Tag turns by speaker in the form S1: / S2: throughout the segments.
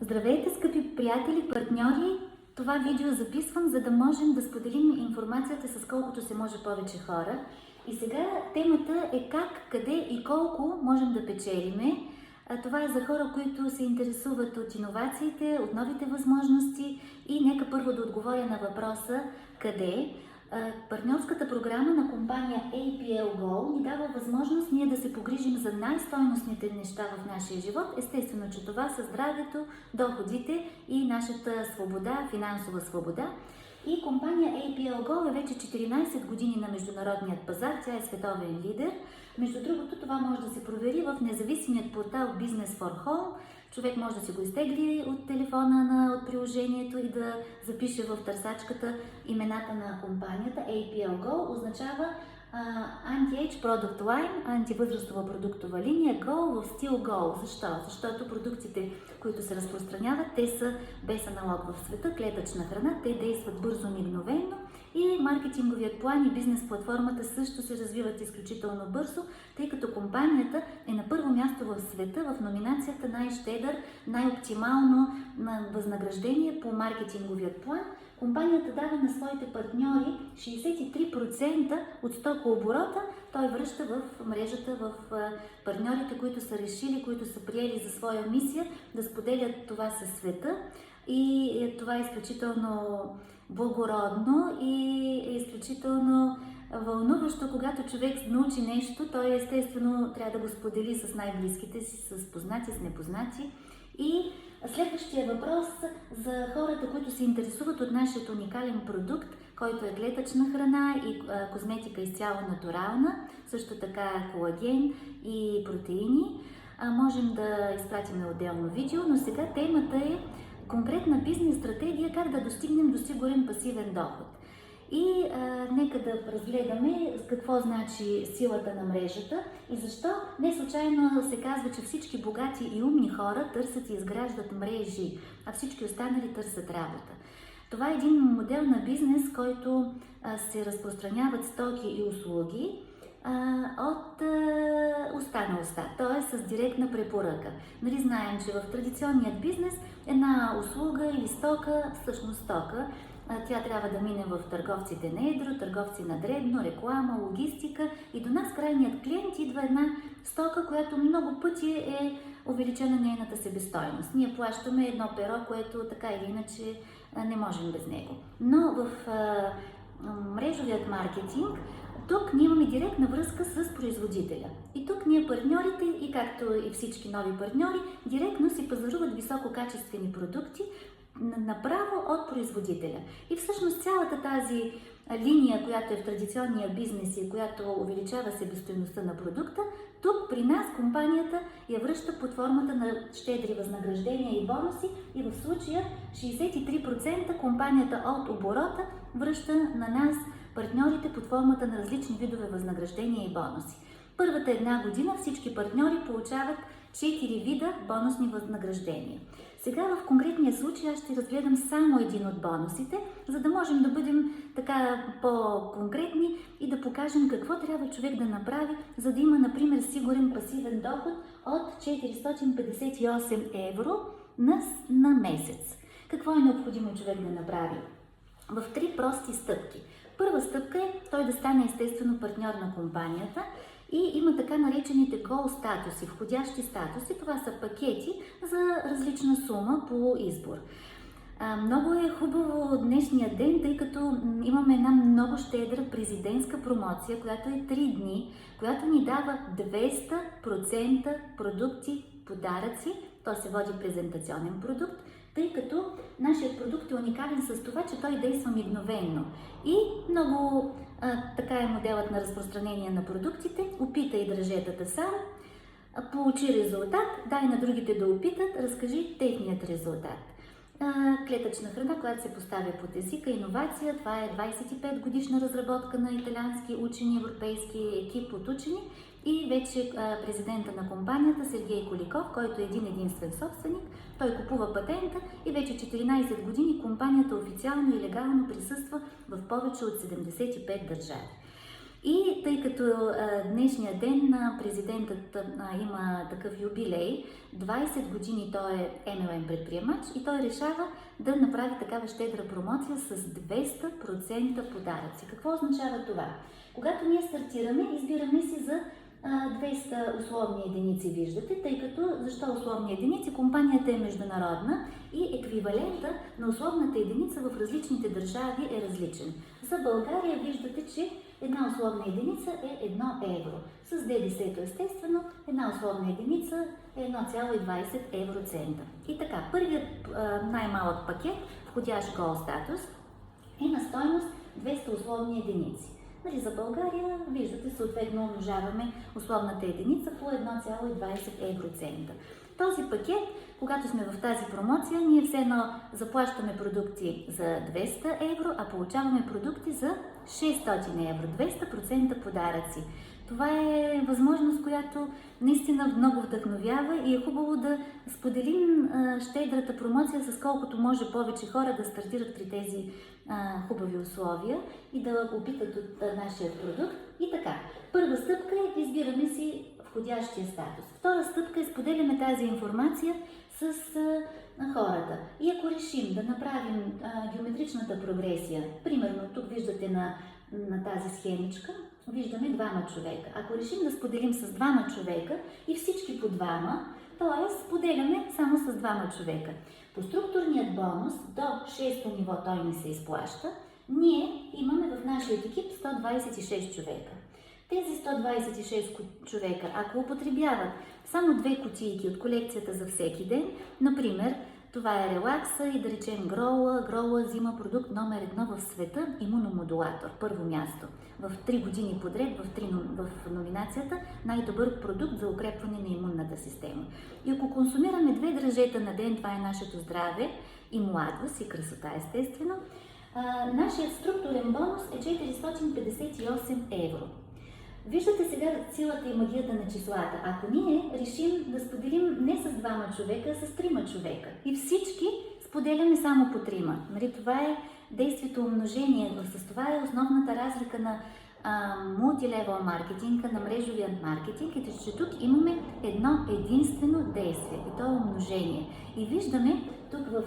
S1: Здравейте, скъпи приятели, партньори! Това видео записвам, за да можем да споделим информацията с колкото се може повече хора. И сега темата е как, къде и колко можем да печелиме. Това е за хора, които се интересуват от иновациите, от новите възможности и нека първо да отговоря на въпроса къде. Партньорската програма на компания APL Go ни дава възможност ние да се погрижим за най-стойностните неща в нашия живот. Естествено, че това са здравето, доходите и нашата свобода, финансова свобода. И компания APL Go е вече 14 години на международният пазар, тя е световен лидер. Между другото, това може да се провери в независимият портал Business for Home. Човек може да си го изтегли от телефона от приложението и да запише в търсачката имената на компанията. APL Go означава Anti-Age Product Line, антивъзрастова продуктова линия, Go в стил Go. Защо? Защото продуктите, които се разпространяват, те са без аналог в света, клетъчна храна, те действат бързо, мигновено и маркетинговият план и бизнес платформата също се развиват изключително бързо, тъй като компанията е на първо място в света в номинацията най-щедър, най-оптимално възнаграждение по маркетинговият план. Компанията дава на своите партньори 63% от стокооборота, той връща в мрежата, в партньорите, които са решили, които са приели за своя мисия да споделят това със света. И това е изключително благородно и изключително вълнуващо, когато човек научи нещо, той естествено трябва да го сподели с най-близките си, с познати, с непознати. И следващия въпрос за хората, които се интересуват от нашия уникален продукт, който е клетъчна храна и козметика изцяло натурална, също така колаген и протеини. Можем да изпратим отделно видео, но сега темата е конкретна бизнес стратегия как да достигнем до сигурен пасивен доход. И нека да разгледаме какво значи силата на мрежата и защо не случайно се казва, че всички богати и умни хора търсят и изграждат мрежи, а всички останали търсят работа. Това е един модел на бизнес, който се разпространяват стоки и услуги от уста на уста, т.е. с директна препоръка. Нали знаем, че в традиционният бизнес една услуга или стока, всъщност стока, тя трябва да мине в търговците на едро, търговци на дребно, реклама, логистика и до нас крайният клиент идва една стока, която много пъти е увеличена нейната себестойност. Ние плащаме едно перо, което така или иначе не можем без него. Но в мрежовият маркетинг тук ние имаме директна връзка с производителя. И тук ние партньорите, и както и всички нови партньори, директно си пазаруват висококачествени продукти направо от производителя. И всъщност цялата тази линия, която е в традиционния бизнес и която увеличава себестойността на продукта, тук при нас компанията я връща под формата на щедри възнаграждения и бонуси и в случая 63% компанията от оборота връща на нас партньорите под формата на различни видове възнаграждения и бонуси. Първата една година всички партньори получават 4 вида бонусни възнаграждения. Сега в конкретния случай аз ще разгледам само един от бонусите, за да можем да бъдем така по-конкретни и да покажем какво трябва човек да направи, за да има, например, сигурен пасивен доход от 458 евро на месец. Какво е необходимо човек да направи? В 3 прости стъпки. Първа стъпка е той да стане естествено партньор на компанията и има така наречените Gold статуси, входящи статуси. Това са пакети за различна сума по избор. Много е хубаво днешния ден, тъй като имаме една много щедра президентска промоция, която е 3 дни, която ни дава 200% продукти, подаръци. То се води презентационен продукт, тъй като нашият продукт е уникален с това, че той действа мигновенно. И много така е моделът на разпространение на продуктите. Опитай дръжетата сам, получи резултат, дай на другите да опитат, разкажи техният резултат. Клетъчна храна, която се поставя под езика, иновация, това е 25 годишна разработка на италиански учени, европейски екип от учени и вече президента на компанията Сергей Коликов, който е един единствен собственик, той купува патента и вече 14 години компанията официално и легално присъства в повече от 75 държави. И тъй като днешния ден на президентът има такъв юбилей, 20 години той е MLM предприемач и той решава да направи такава щедра промоция с 200% подаръци. Какво означава това? Когато ние стартираме, избираме си за 200 условни единици, виждате, тъй като, защо условни единици? Компанията е международна и еквивалента на условната единица в различните държави е различен. За България виждате, че една условна единица е 1 евро. С ДДС-то естествено, една условна единица е 1,20 евроцента. И така, първият най-малък пакет, входящ гол статус, е на стойност 200 условни единици. Нали, за България, виждате, съответно умножаваме условната единица по 1,20 евроцента. Този пакет, когато сме в тази промоция, ние все едно заплащаме продукти за 200 евро, а получаваме продукти за 600 евро. 200% подаръци. Това е възможност, която наистина много вдъхновява и е хубаво да споделим щедрата промоция с колкото може повече хора да стартират при тези хубави условия и да опитат от нашия продукт. И така, първа стъпка е избираме си входящия статус. Втора стъпка е споделяме тази информация с хората. И ако решим да направим геометричната прогресия, примерно тук виждате на тази схемичка, виждаме двама човека. Ако решим да споделим с двама човека и всички по двама, т.е. споделяме само с двама човека. По структурният бонус до 6-то ниво той не се изплаща, ние имаме в нашия екип 126 човека. Тези 126 човека, ако употребяват само 2 кутийки от колекцията за всеки ден, например, това е релакса и да речем Гроуа. Гроуа взима продукт номер 1 в света – имуномодулатор, първо място. В 3 години подред, в номинацията най-добър продукт за укрепване на имунната система. И ако консумираме 2 дръжета на ден, това е нашето здраве и младост и красота естествено, нашият структурен бонус е 458 евро. Виждате сега силата и магията на числата. Ако ние решим да споделим не с 2 човека, а с 3 човека и всички споделяме само по 3. Нали, това е действието умножение. С това е основната разлика на мултилевел маркетинга, на мрежовия маркетинг, и че тук имаме едно единствено действие и то е умножение. И виждаме тук в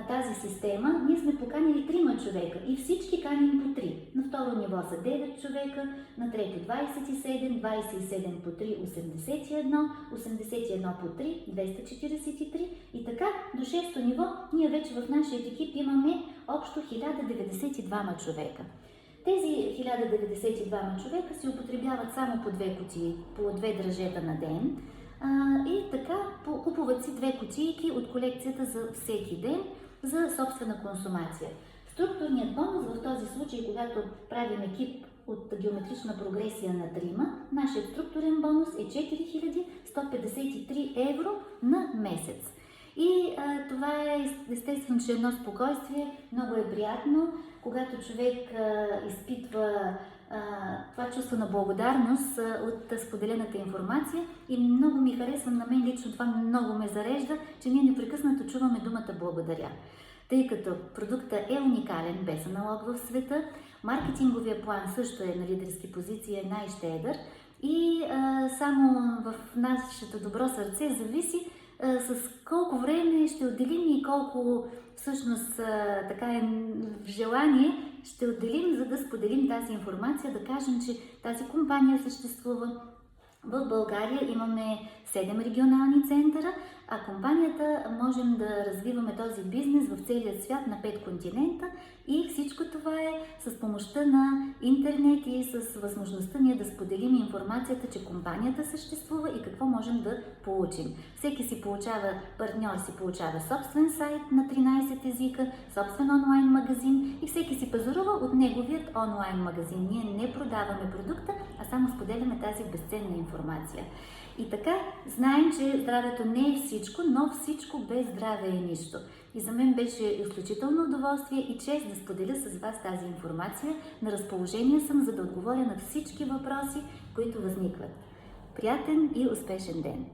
S1: тази система, ние сме поканили 3 човека и всички каним по 3. На второ ниво са 9 човека, на трето 27, 27 по 3, 81, 81 по 3, 243 и така до 6-то ниво ние вече в нашия екип имаме общо 1092 човека. Тези 1092 човека си употребяват само по 2 кутии, по 2 дръжета на ден. И така купуват си 2 кутийки от колекцията за всеки ден за собствена консумация. Структурният бонус в този случай, когато правим екип от геометрична прогресия на 3, нашият структурен бонус е 4153 евро на месец. И това е естествено, че едно спокойствие, много е приятно, когато човек изпитва това чувство на благодарност от споделената информация и много ми харесва, на мен лично това много ме зарежда, че ние непрекъснато чуваме думата благодаря. Тъй като продуктът е уникален, без аналог в света, маркетинговия план също е на лидерски позиции, е най-щедър и само в нашето добро сърце зависи с колко време ще отделим и колко всъщност така е желание ще отделим, за да споделим тази информация, да кажем, че тази компания съществува. В България имаме 7 регионални центъра, а компанията можем да развиваме този бизнес в целия свят на 5 континента и всичко това е с помощта на интернет и с възможността ние да споделим информацията, че компанията съществува и какво можем да получим. Всеки си получава, партньор си получава собствен сайт на 13 езика, собствен онлайн магазин и всеки си пазарува от неговият онлайн магазин. Ние не продаваме продукта, а само споделяме тази безценна информация. И така, знаем, че здравето не е всичко, но всичко без здраве е нищо. И за мен беше изключително удоволствие и чест да споделя с вас тази информация. На разположение съм, за да отговоря на всички въпроси, които възникват. Приятен и успешен ден!